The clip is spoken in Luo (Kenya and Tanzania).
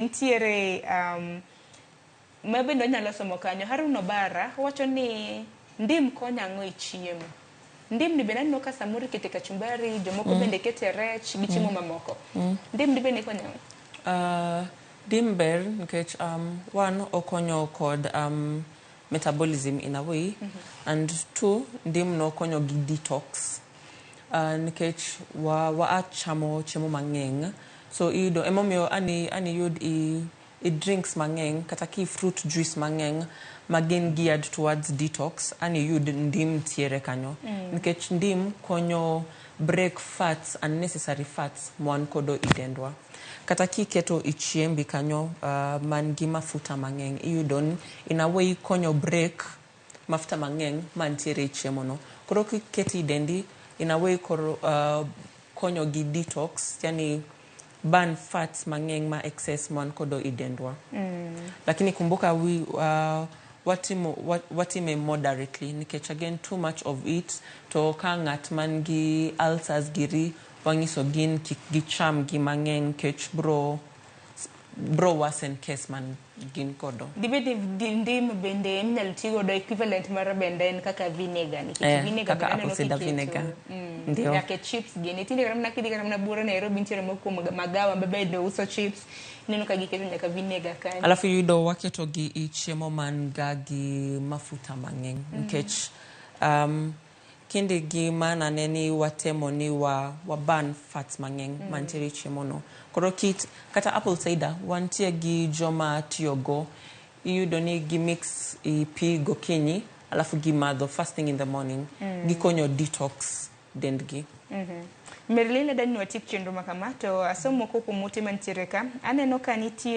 Ntiere mabendo nyalo somo kanyo Haruno Bara wacho ni ndim konyo ang'o e chiemo. Ndim ni bende aneno ka samoro ikete kachumbari, jomoko bende kete rech gi chiemo mamoko. Ndim ni bende konyo ang'o? Ndim ber nikech one okonyo kod metabolism in a way, and two ndim no konyo gi detox. Nikech wa chamo chiemo mang'eny, so iyudo emomiyo ani yud i drinks mang'eny kata ki fruit juice mang'eny magin geared towards detox, ani yud ndim tiere kanyo. Nikech ndim konyo break fats, unnecessary fats mwan kodo i dendwa. Kata ki keto i chiembi kanyo man gi mafuta mang'eny, iyudo ni in a way konyo break mafuta mang'eny man tiere i chiemo no. Koro ki keti i dendi in a way konyo gi detox, yani burn fats mang'eny ma excess mwan kodo i dendwa. Lakini kumbuka watime moderately, nikech again too much of it to ka ng'at man gi ulcers giri wangiso gin kik gicham gi mang'eny kech bro worsen case man gin kodo. Dibedi ndim bende minyalo tigo do equivalent mar bende en kaka vinegar, nikech vinegar kaka apple cider vinegar. Ndio. Yake chips gini tinde karamna kidi karamna bura Nairobi ntiere moko magawa bebe uso chips neno ka giketo nyaka vinegar kanyo. Alafu yudo waketo gi i chiemo man ga gi mafuta mang'eny, nikech kinde gi mana neni watemo ni wa burn fats mang'eny man tiere chiemo no. Koro kata apple cider wantie gi joma tiyogo, iyudo ni gi mix i pi gokinyi alafu gi madho first thing in the morning. Gikonyo detox dendgi. Maryleila dani watiek chenro makama to asomo koko mote mantiere ka aneno ka nitie